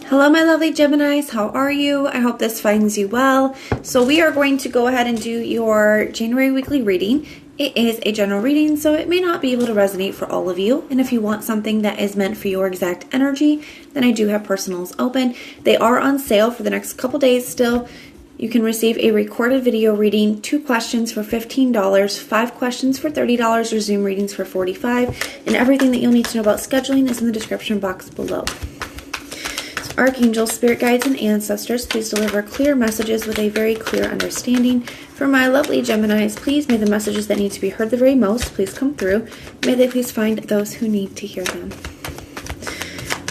Hello, my lovely Geminis. How are you? I hope this finds you well. So we are going to go ahead and do your January weekly reading. It is a general reading, so it may not be able to resonate for all of you. And if you want something that is meant for your exact energy, then I do have personals open. They are on sale for the next couple days still. You can receive a recorded video reading, 2 questions for $15, 5 questions for $30, or Zoom readings for $45. And everything that you'll need to know about scheduling is in the description box below. Archangels, spirit guides, and ancestors, please deliver clear messages with a very clear understanding. For my lovely Geminis, please may the messages that need to be heard the very most please come through. May they please find those who need to hear them.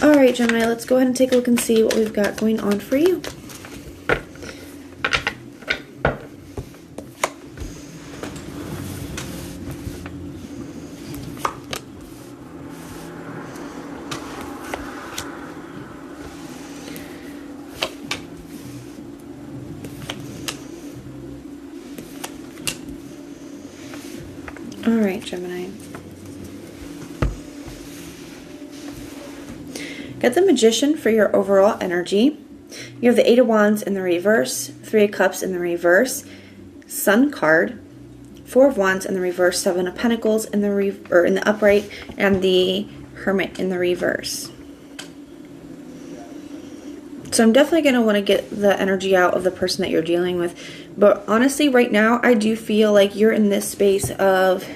All right, Gemini, let's go ahead and take a look and see what we've got going on for you. All right, Gemini. Get the Magician for your overall energy. You have the 8 of Wands in the reverse, 3 of Cups in the reverse, Sun card, 4 of Wands in the reverse, 7 of Pentacles in the upright, and the Hermit in the reverse. So I'm definitely going to want to get the energy out of the person that you're dealing with. But honestly, right now, I do feel like you're in this space of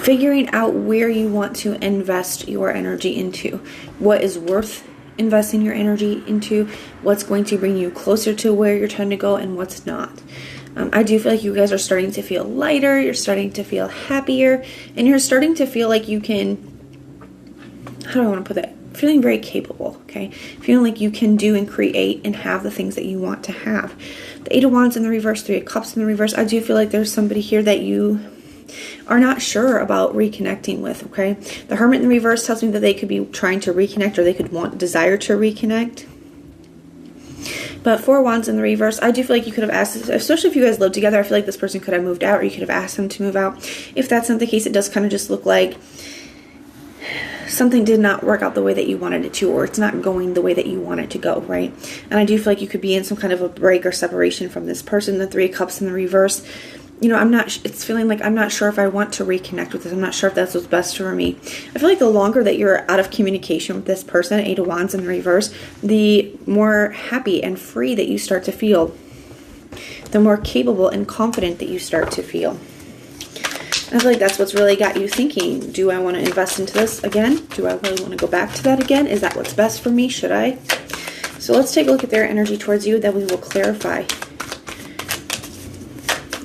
figuring out where you want to invest your energy into. What is worth investing your energy into, what's going to bring you closer to where you're trying to go, and what's not. I do feel like you guys are starting to feel lighter, you're starting to feel happier, and you're starting to feel like you can, how do I want to put that? Feeling very capable, okay? Feeling like you can do and create and have the things that you want to have. The 8 of Wands in the reverse, 3 of Cups in the reverse. I do feel like there's somebody here that you are not sure about reconnecting with, okay? The Hermit in the reverse tells me that they could be trying to reconnect, or they could desire to reconnect. But 4 Wands in the reverse, I do feel like you could have asked, especially if you guys live together, I feel like this person could have moved out, or you could have asked them to move out. If that's not the case, it does kind of just look like something did not work out the way that you wanted it to, or it's not going the way that you want it to go, right? And I do feel like you could be in some kind of a break or separation from this person. The 3 of Cups in the reverse, you know, it's feeling like I'm not sure if I want to reconnect with this. I'm not sure if that's what's best for me. I feel like the longer that you're out of communication with this person, 8 of Wands in the reverse, the more happy and free that you start to feel. The more capable and confident that you start to feel. I feel like that's what's really got you thinking, do I want to invest into this again? Do I really want to go back to that again? Is that what's best for me? Should I? So let's take a look at their energy towards you, that we will clarify.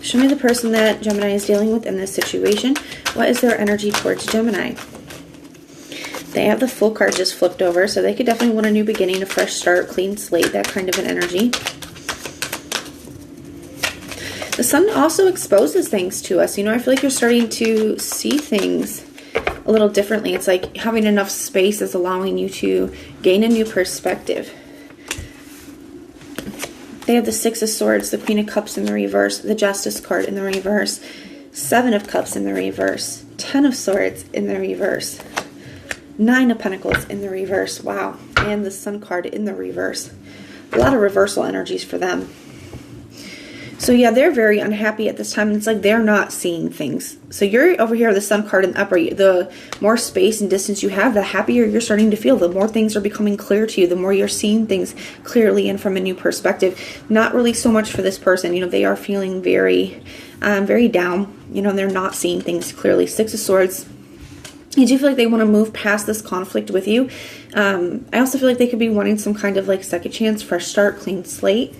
Show me the person that Gemini is dealing with in this situation. What is their energy towards Gemini? They have the Fool card just flipped over, so they could definitely want a new beginning, a fresh start, clean slate, that kind of an energy. The Sun also exposes things to us. You know, I feel like you're starting to see things a little differently. It's like having enough space is allowing you to gain a new perspective. They have the 6 of Swords, the Queen of Cups in the reverse, the Justice card in the reverse, 7 of Cups in the reverse, 10 of Swords in the reverse, 9 of Pentacles in the reverse. Wow. And the Sun card in the reverse. A lot of reversal energies for them. So yeah, they're very unhappy at this time. It's like they're not seeing things. So you're over here, the Sun card in the upper. The more space and distance you have, the happier you're starting to feel. The more things are becoming clear to you. The more you're seeing things clearly and from a new perspective. Not really so much for this person. You know, they are feeling very, very down. You know, they're not seeing things clearly. 6 of Swords. I do feel like they want to move past this conflict with you. I also feel like they could be wanting some kind of like second chance, fresh start, clean slate.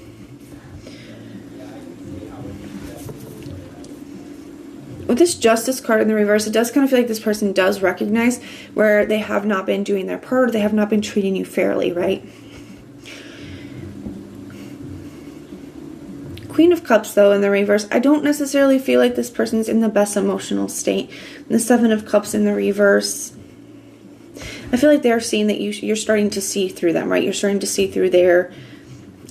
With this Justice card in the reverse, it does kind of feel like this person does recognize where they have not been doing their part, or they have not been treating you fairly, right? Queen of Cups, though, in the reverse, I don't necessarily feel like this person's in the best emotional state. The 7 of Cups in the reverse, I feel like they're seeing that you're starting to see through them, right? You're starting to see through their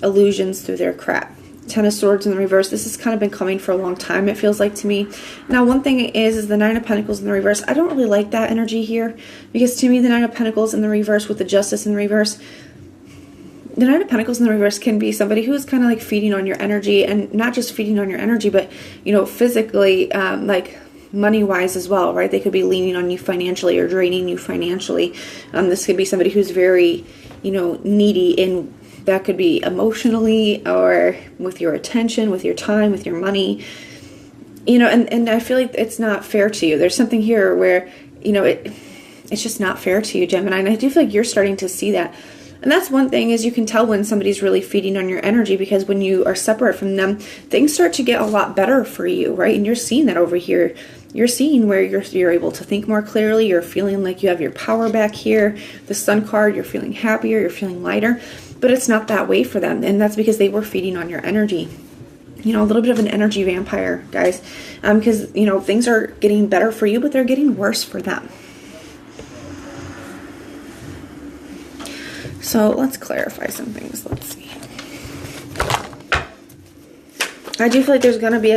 illusions, through their crap. Ten of Swords in the reverse. This has kind of been coming for a long time, it feels like to me. Now, one thing is the Nine of Pentacles in the reverse. I don't really like that energy here, because to me, the Nine of Pentacles in the reverse with the Justice in the reverse, the Nine of Pentacles in the reverse can be somebody who is kind of like feeding on your energy, and not just feeding on your energy, but, you know, physically, like money-wise as well, right? They could be leaning on you financially or draining you financially. This could be somebody who's very, you know, needy in, that could be emotionally or with your attention, with your time, with your money, you know, and I feel like it's not fair to you. There's something here where, you know, it's just not fair to you, Gemini, and I do feel like you're starting to see that. And that's one thing, is you can tell when somebody's really feeding on your energy, because when you are separate from them, things start to get a lot better for you, right? And you're seeing that over here. You're seeing where you're able to think more clearly. You're feeling like you have your power back here. The Sun card, you're feeling happier, you're feeling lighter. But it's not that way for them, and that's because they were feeding on your energy. You know, a little bit of an energy vampire, guys. Because, you know, things are getting better for you, but they're getting worse for them. So let's clarify some things. Let's see. I do feel like there's gonna be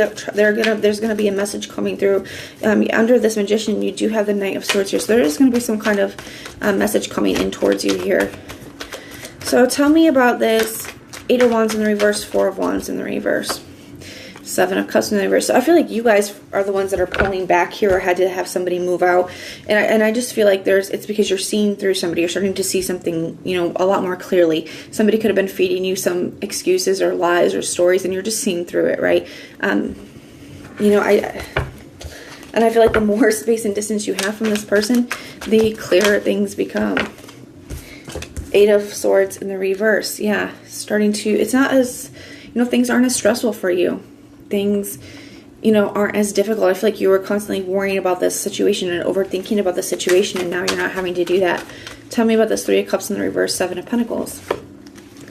a message coming through. Under this Magician, you do have the Knight of Swords here, so there is gonna be some kind of message coming in towards you here. So tell me about this. Eight of Wands in the reverse, Four of Wands in the reverse, Seven of Cups in the reverse. So I feel like you guys are the ones that are pulling back here, or had to have somebody move out. And I just feel like it's because you're seeing through somebody. You're starting to see something, you know, a lot more clearly. Somebody could have been feeding you some excuses or lies or stories, and you're just seeing through it, right? You know, and I feel like the more space and distance you have from this person, the clearer things become. Eight of Swords in the reverse. Yeah, starting to, it's not as, you know, things aren't as stressful for you. Things, you know, aren't as difficult. I feel like you were constantly worrying about this situation and overthinking about the situation, and now you're not having to do that. Tell me about this Three of Cups in the reverse, Seven of Pentacles,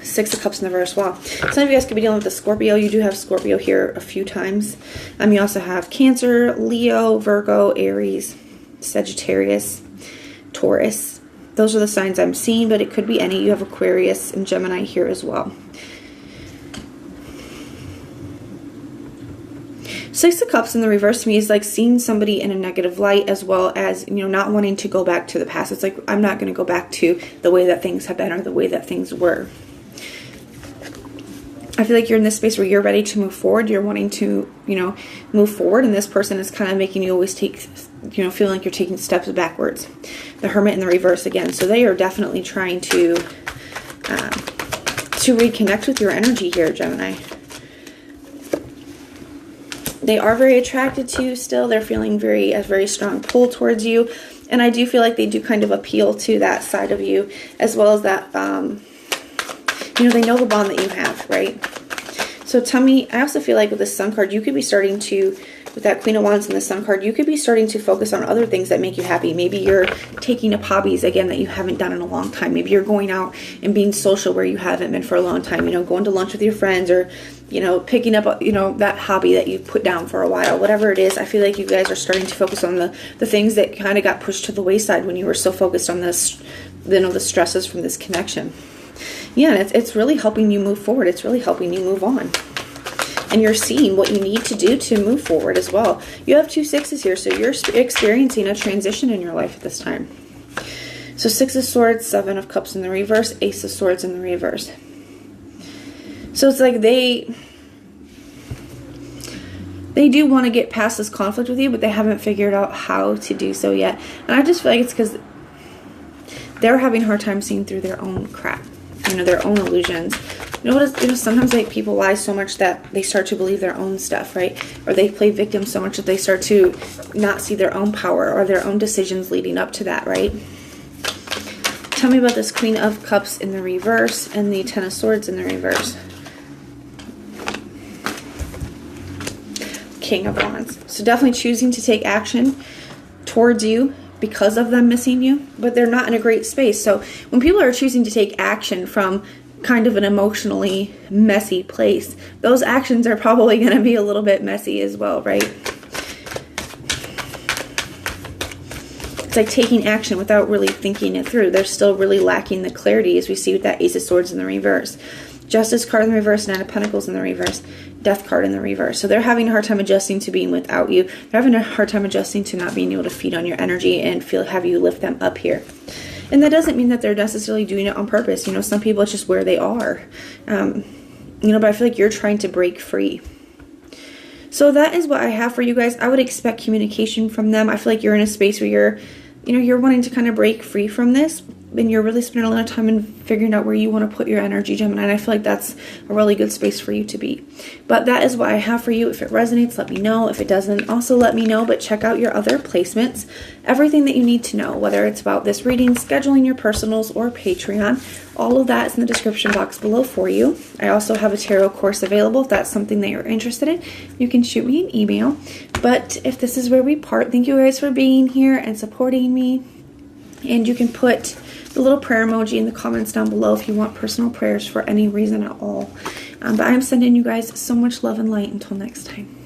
Six of Cups in the reverse. Wow. Some of you guys could be dealing with a Scorpio. You do have Scorpio here a few times. You also have Cancer, Leo, Virgo, Aries, Sagittarius, Taurus. Those are the signs I'm seeing, but it could be any. You have Aquarius and Gemini here as well. Six of Cups in the reverse to me is like seeing somebody in a negative light, as well as, you know, not wanting to go back to the past. It's like, I'm not going to go back to the way that things have been or the way that things were. I feel like you're in this space where you're ready to move forward. You're wanting to, you know, move forward, and this person is kind of making you always take, you know, feeling like you're taking steps backwards. The Hermit in the reverse again. So they are definitely trying to reconnect with your energy here, Gemini. They are very attracted to you still. They're feeling a very strong pull towards you. And I do feel like they do kind of appeal to that side of you, as well as that, you know, they know the bond that you have, right? So tell me, I also feel like with the Sun card, you could be starting to, with that Queen of Wands and the Sun card, you could be starting to focus on other things that make you happy. Maybe you're taking up hobbies again that you haven't done in a long time. Maybe you're going out and being social where you haven't been for a long time. You know, going to lunch with your friends, or, you know, picking up, you know, that hobby that you put down for a while. Whatever it is, I feel like you guys are starting to focus on the things that kind of got pushed to the wayside when you were so focused on this, you know, the stresses from this connection. Yeah, and it's really helping you move forward. It's really helping you move on. And you're seeing what you need to do to move forward as well. You have two sixes here, so you're experiencing a transition in your life at this time. So Six of Swords, Seven of Cups in the reverse, Ace of Swords in the reverse. So it's like they do want to get past this conflict with you, but they haven't figured out how to do so yet. And I just feel like it's because they're having a hard time seeing through their own crap, you know, their own illusions. You know what? You know, sometimes like people lie so much that they start to believe their own stuff, right? Or they play victim so much that they start to not see their own power or their own decisions leading up to that, right? Tell me about this Queen of Cups in the reverse and the Ten of Swords in the reverse. King of Wands. So definitely choosing to take action towards you because of them missing you, but they're not in a great space. So when people are choosing to take action from kind of an emotionally messy place, those actions are probably going to be a little bit messy as well, right? It's like taking action without really thinking it through. They're still really lacking the clarity, as we see with that Ace of Swords in the reverse. Justice card in the reverse, Nine of Pentacles in the reverse, Death card in the reverse. So they're having a hard time adjusting to being without you. They're having a hard time adjusting to not being able to feed on your energy and have you lift them up here. And that doesn't mean that they're necessarily doing it on purpose. You know, some people, it's just where they are. You know, but I feel like you're trying to break free. So that is what I have for you guys. I would expect communication from them. I feel like you're in a space where you're, you know, you're wanting to kind of break free from this. And you're really spending a lot of time in figuring out where you want to put your energy, Gemini. And I feel like that's a really good space for you to be. But that is what I have for you. If it resonates, let me know. If it doesn't, also let me know. But check out your other placements. Everything that you need to know, whether it's about this reading, scheduling your personals, or Patreon. All of that is in the description box below for you. I also have a tarot course available. If that's something that you're interested in, you can shoot me an email. But if this is where we part, thank you guys for being here and supporting me. And you can put the little prayer emoji in the comments down below if you want personal prayers for any reason at all. But I'm sending you guys so much love and light. Until next time.